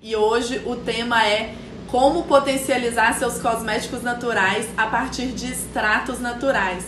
E hoje o tema é como potencializar seus cosméticos naturais a partir de extratos naturais.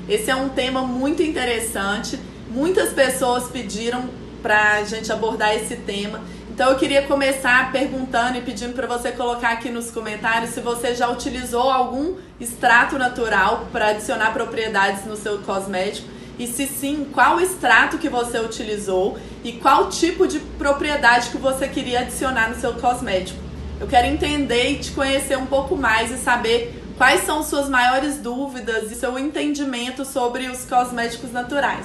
Esse é um tema muito interessante, muitas pessoas pediram para a gente abordar esse tema. Então eu queria começar perguntando e pedindo para você colocar aqui nos comentários se você já utilizou algum extrato natural para adicionar propriedades no seu cosmético. E se sim, qual extrato que você utilizou e qual tipo de propriedade que você queria adicionar no seu cosmético. Eu quero entender e te conhecer um pouco mais e saber quais são suas maiores dúvidas e seu entendimento sobre os cosméticos naturais.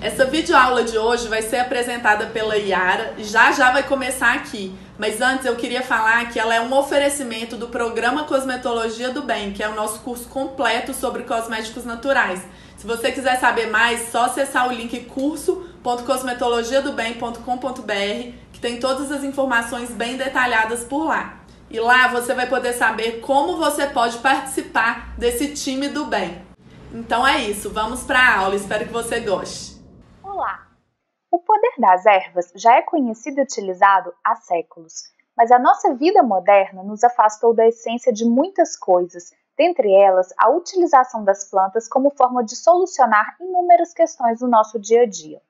Essa videoaula de hoje vai ser apresentada pela Yara e já vai começar aqui. Mas antes eu queria falar que ela é um oferecimento do programa Cosmetologia do Bem, que é o nosso curso completo sobre cosméticos naturais. Se você quiser saber mais, só acessar o link curso.cosmetologiadobem.com.br, que tem todas as informações bem detalhadas por lá. E lá você vai poder saber como você pode participar desse time do bem. Então é isso, vamos para a aula, espero que você goste. Olá! O poder das ervas já é conhecido e utilizado há séculos, mas a nossa vida moderna nos afastou da essência de muitas coisas, dentre elas a utilização das plantas como forma de solucionar inúmeras questões do nosso dia a dia.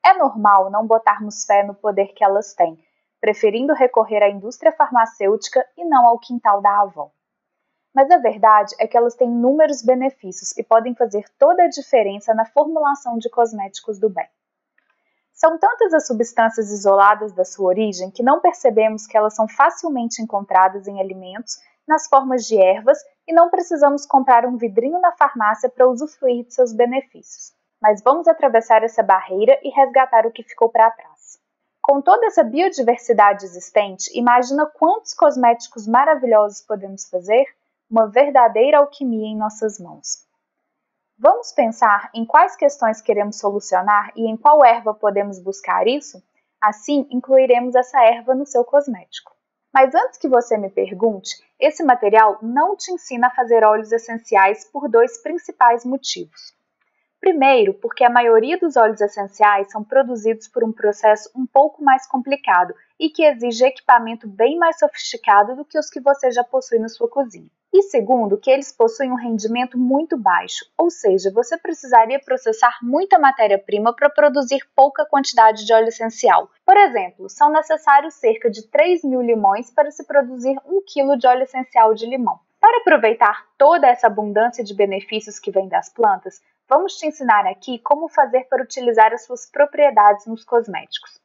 É normal não botarmos fé no poder que elas têm, preferindo recorrer à indústria farmacêutica e não ao quintal da avó. Mas a verdade é que elas têm inúmeros benefícios e podem fazer toda a diferença na formulação de cosméticos do bem. São tantas as substâncias isoladas da sua origem que não percebemos que elas são facilmente encontradas em alimentos, nas formas de ervas, e não precisamos comprar um vidrinho na farmácia para usufruir de seus benefícios. Mas vamos atravessar essa barreira e resgatar o que ficou para trás. Com toda essa biodiversidade existente, imagina quantos cosméticos maravilhosos podemos fazer? Uma verdadeira alquimia em nossas mãos. Vamos pensar em quais questões queremos solucionar e em qual erva podemos buscar isso? Assim, incluiremos essa erva no seu cosmético. Mas antes que você me pergunte, esse material não te ensina a fazer óleos essenciais por dois principais motivos. Primeiro, porque a maioria dos óleos essenciais são produzidos por um processo um pouco mais complicado e que exige equipamento bem mais sofisticado do que os que você já possui na sua cozinha. E segundo, que eles possuem um rendimento muito baixo, ou seja, você precisaria processar muita matéria-prima para produzir pouca quantidade de óleo essencial. Por exemplo, são necessários cerca de 3.000 limões para se produzir 1 kg de óleo essencial de limão. Para aproveitar toda essa abundância de benefícios que vem das plantas, vamos te ensinar aqui como fazer para utilizar as suas propriedades nos cosméticos.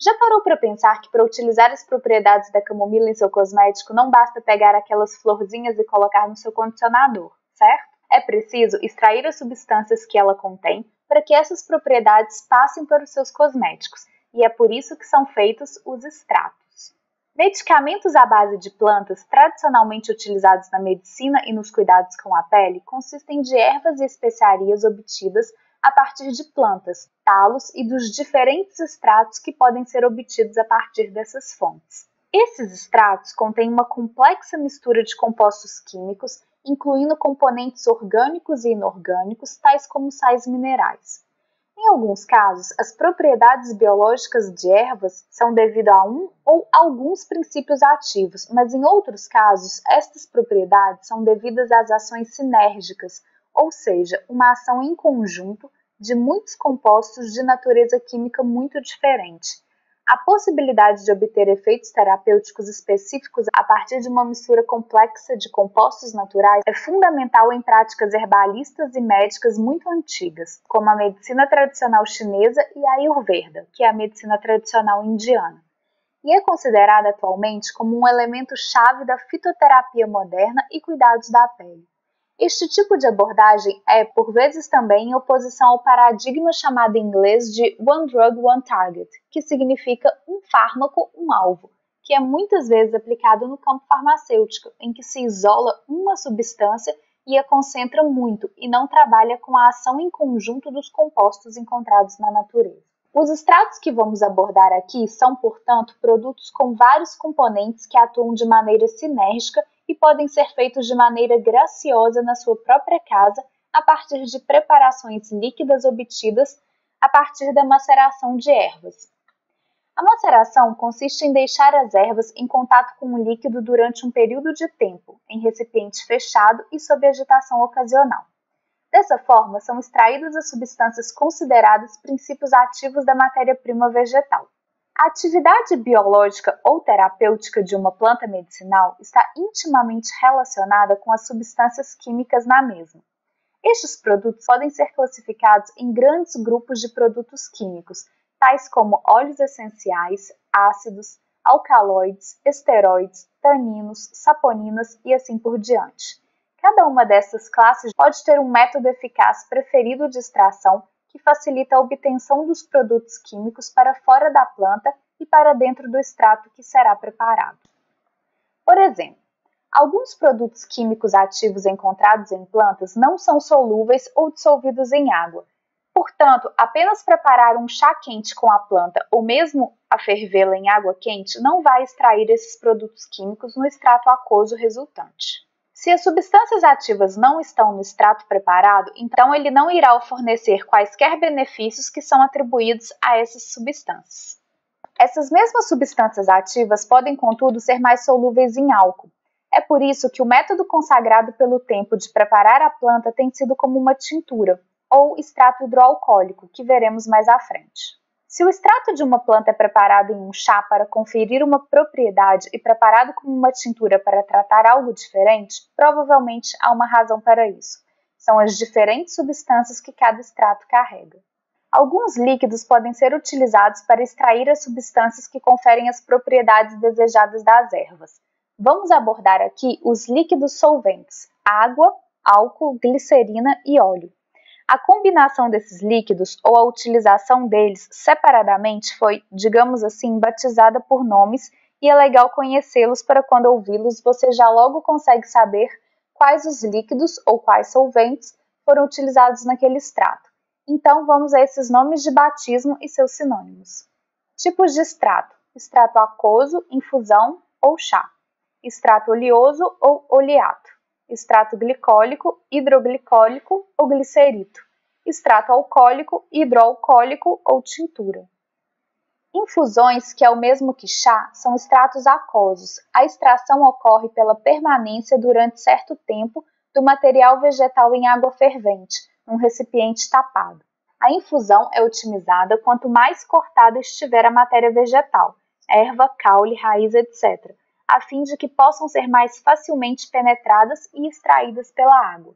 Já parou para pensar que para utilizar as propriedades da camomila em seu cosmético não basta pegar aquelas florzinhas e colocar no seu condicionador, certo? É preciso extrair as substâncias que ela contém para que essas propriedades passem para os seus cosméticos, e é por isso que são feitos os extratos. Medicamentos à base de plantas, tradicionalmente utilizados na medicina e nos cuidados com a pele, consistem de ervas e especiarias obtidas a partir de plantas, talos e dos diferentes extratos que podem ser obtidos a partir dessas fontes. Esses extratos contêm uma complexa mistura de compostos químicos, incluindo componentes orgânicos e inorgânicos, tais como sais minerais. Em alguns casos, as propriedades biológicas de ervas são devido a um ou alguns princípios ativos, mas em outros casos, estas propriedades são devidas às ações sinérgicas, ou seja, uma ação em conjunto de muitos compostos de natureza química muito diferente. A possibilidade de obter efeitos terapêuticos específicos a partir de uma mistura complexa de compostos naturais é fundamental em práticas herbalistas e médicas muito antigas, como a medicina tradicional chinesa e a Ayurveda, que é a medicina tradicional indiana, e é considerada atualmente como um elemento-chave da fitoterapia moderna e cuidados da pele. Este tipo de abordagem é, por vezes, também em oposição ao paradigma chamado em inglês de One Drug, One Target, que significa um fármaco, um alvo, que é muitas vezes aplicado no campo farmacêutico, em que se isola uma substância e a concentra muito e não trabalha com a ação em conjunto dos compostos encontrados na natureza. Os extratos que vamos abordar aqui são, portanto, produtos com vários componentes que atuam de maneira sinérgica e podem ser feitos de maneira graciosa na sua própria casa a partir de preparações líquidas obtidas a partir da maceração de ervas. A maceração consiste em deixar as ervas em contato com o líquido durante um período de tempo, em recipiente fechado e sob agitação ocasional. Dessa forma, são extraídas as substâncias consideradas princípios ativos da matéria-prima vegetal. A atividade biológica ou terapêutica de uma planta medicinal está intimamente relacionada com as substâncias químicas na mesma. Estes produtos podem ser classificados em grandes grupos de produtos químicos, tais como óleos essenciais, ácidos, alcaloides, esteroides, taninos, saponinas e assim por diante. Cada uma dessas classes pode ter um método eficaz preferido de extração que facilita a obtenção dos produtos químicos para fora da planta e para dentro do extrato que será preparado. Por exemplo, alguns produtos químicos ativos encontrados em plantas não são solúveis ou dissolvidos em água. Portanto, apenas preparar um chá quente com a planta ou mesmo a fervê-la em água quente não vai extrair esses produtos químicos no extrato aquoso resultante. Se as substâncias ativas não estão no extrato preparado, então ele não irá fornecer quaisquer benefícios que são atribuídos a essas substâncias. Essas mesmas substâncias ativas podem, contudo, ser mais solúveis em álcool. É por isso que o método consagrado pelo tempo de preparar a planta tem sido como uma tintura, ou extrato hidroalcoólico, que veremos mais à frente. Se o extrato de uma planta é preparado em um chá para conferir uma propriedade e preparado como uma tintura para tratar algo diferente, provavelmente há uma razão para isso. São as diferentes substâncias que cada extrato carrega. Alguns líquidos podem ser utilizados para extrair as substâncias que conferem as propriedades desejadas das ervas. Vamos abordar aqui os líquidos solventes: água, álcool, glicerina e óleo. A combinação desses líquidos ou a utilização deles separadamente foi, digamos assim, batizada por nomes e é legal conhecê-los para quando ouvi-los você já logo consegue saber quais os líquidos ou quais solventes foram utilizados naquele extrato. Então vamos a esses nomes de batismo e seus sinônimos. Tipos de extrato: extrato aquoso, infusão ou chá. Extrato oleoso ou oleato. Extrato glicólico, hidroglicólico ou glicerito. Extrato alcoólico, hidroalcoólico ou tintura. Infusões, que é o mesmo que chá, são extratos aquosos. A extração ocorre pela permanência durante certo tempo do material vegetal em água fervente, num recipiente tapado. A infusão é otimizada quanto mais cortada estiver a matéria vegetal, erva, caule, raiz, etc., a fim de que possam ser mais facilmente penetradas e extraídas pela água.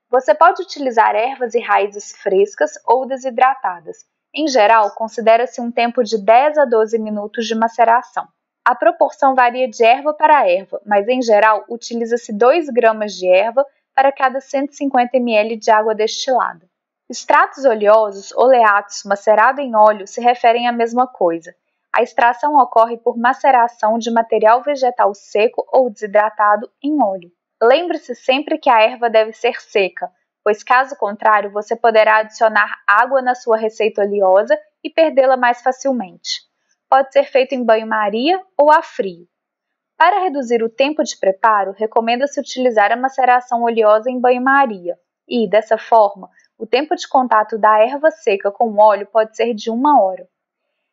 Você pode utilizar ervas e raízes frescas ou desidratadas. Em geral, considera-se um tempo de 10 a 12 minutos de maceração. A proporção varia de erva para erva, mas em geral utiliza-se 2 gramas de erva para cada 150 ml de água destilada. Extratos oleosos, oleatos, macerado em óleo se referem à mesma coisa. A extração ocorre por maceração de material vegetal seco ou desidratado em óleo. Lembre-se sempre que a erva deve ser seca, pois caso contrário você poderá adicionar água na sua receita oleosa e perdê-la mais facilmente. Pode ser feito em banho-maria ou a frio. Para reduzir o tempo de preparo, recomenda-se utilizar a maceração oleosa em banho-maria e, dessa forma, o tempo de contato da erva seca com o óleo pode ser de 1 hora.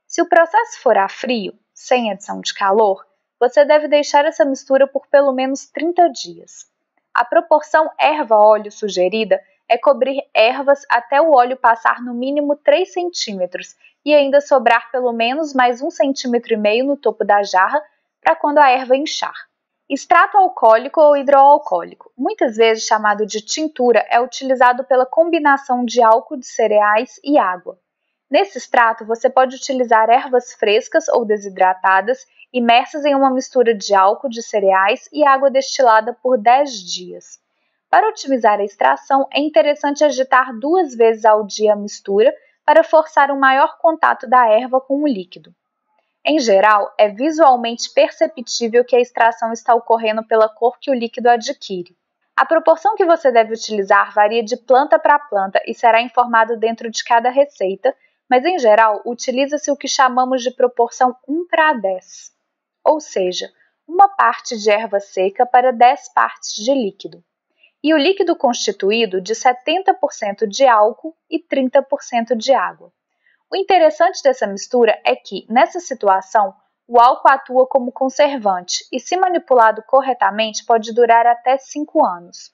Se o processo for a frio, sem adição de calor, você deve deixar essa mistura por pelo menos 30 dias. A proporção erva-óleo sugerida é cobrir ervas até o óleo passar no mínimo 3 cm e ainda sobrar pelo menos mais 1,5 cm no topo da jarra para quando a erva inchar. Extrato alcoólico ou hidroalcoólico, muitas vezes chamado de tintura, é utilizado pela combinação de álcool de cereais e água. Nesse extrato, você pode utilizar ervas frescas ou desidratadas, imersas em uma mistura de álcool de cereais e água destilada por 10 dias. Para otimizar a extração, é interessante agitar 2 vezes ao dia a mistura para forçar um maior contato da erva com o líquido. Em geral, é visualmente perceptível que a extração está ocorrendo pela cor que o líquido adquire. A proporção que você deve utilizar varia de planta para planta e será informado dentro de cada receita, mas em geral utiliza-se o que chamamos de proporção 1:10, ou seja, 1 parte de erva seca para 10 partes de líquido, e o líquido constituído de 70% de álcool e 30% de água. O interessante dessa mistura é que, nessa situação, o álcool atua como conservante e, se manipulado corretamente, pode durar até 5 anos.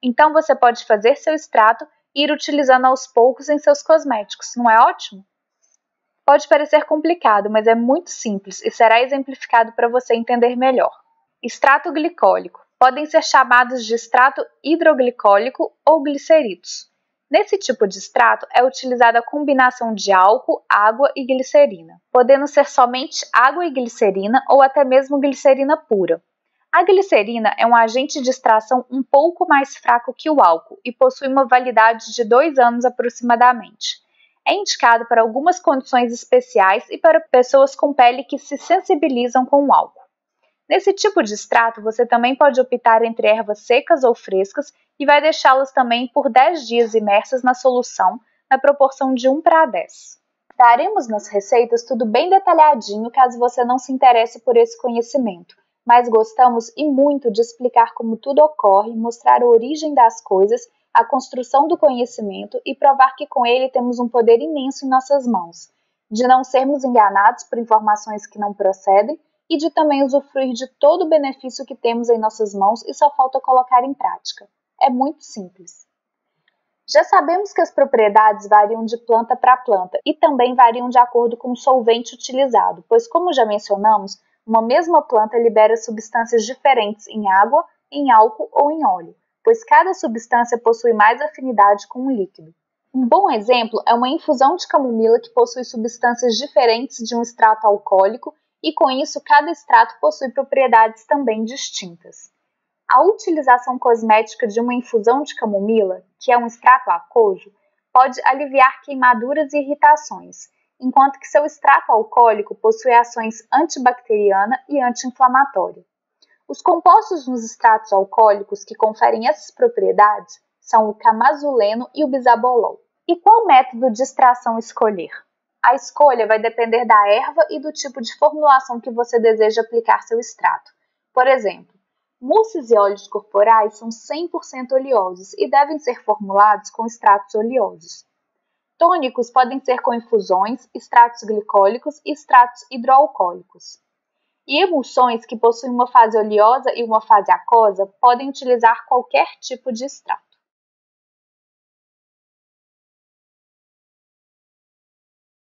Então, você pode fazer seu extrato e ir utilizando aos poucos em seus cosméticos, não é ótimo? Pode parecer complicado, mas é muito simples e será exemplificado para você entender melhor. Extrato glicólico. Podem ser chamados de extrato hidroglicólico ou gliceritos. Nesse tipo de extrato é utilizada a combinação de álcool, água e glicerina, podendo ser somente água e glicerina ou até mesmo glicerina pura. A glicerina é um agente de extração um pouco mais fraco que o álcool e possui uma validade de 2 anos aproximadamente. É indicado para algumas condições especiais e para pessoas com pele que se sensibilizam com o álcool. Nesse tipo de extrato, você também pode optar entre ervas secas ou frescas e vai deixá-las também por 10 dias imersas na solução, na proporção de 1:10. Daremos nas receitas tudo bem detalhadinho caso você não se interesse por esse conhecimento, mas gostamos e muito de explicar como tudo ocorre, mostrar a origem das coisas, a construção do conhecimento e provar que com ele temos um poder imenso em nossas mãos, de não sermos enganados por informações que não procedem e de também usufruir de todo o benefício que temos em nossas mãos e só falta colocar em prática. É muito simples. Já sabemos que as propriedades variam de planta para planta e também variam de acordo com o solvente utilizado, pois, como já mencionamos, uma mesma planta libera substâncias diferentes em água, em álcool ou em óleo, pois cada substância possui mais afinidade com o líquido. Um bom exemplo é uma infusão de camomila que possui substâncias diferentes de um extrato alcoólico e, com isso, cada extrato possui propriedades também distintas. A utilização cosmética de uma infusão de camomila, que é um extrato aquoso, pode aliviar queimaduras e irritações, enquanto que seu extrato alcoólico possui ações antibacteriana e anti-inflamatória. Os compostos nos extratos alcoólicos que conferem essas propriedades são o camazuleno e o bisabolol. E qual método de extração escolher? A escolha vai depender da erva e do tipo de formulação que você deseja aplicar seu extrato. Por exemplo, mousses e óleos corporais são 100% oleosos e devem ser formulados com extratos oleosos. Tônicos podem ser com infusões, extratos glicólicos e extratos hidroalcoólicos. E emulsões que possuem uma fase oleosa e uma fase aquosa podem utilizar qualquer tipo de extrato.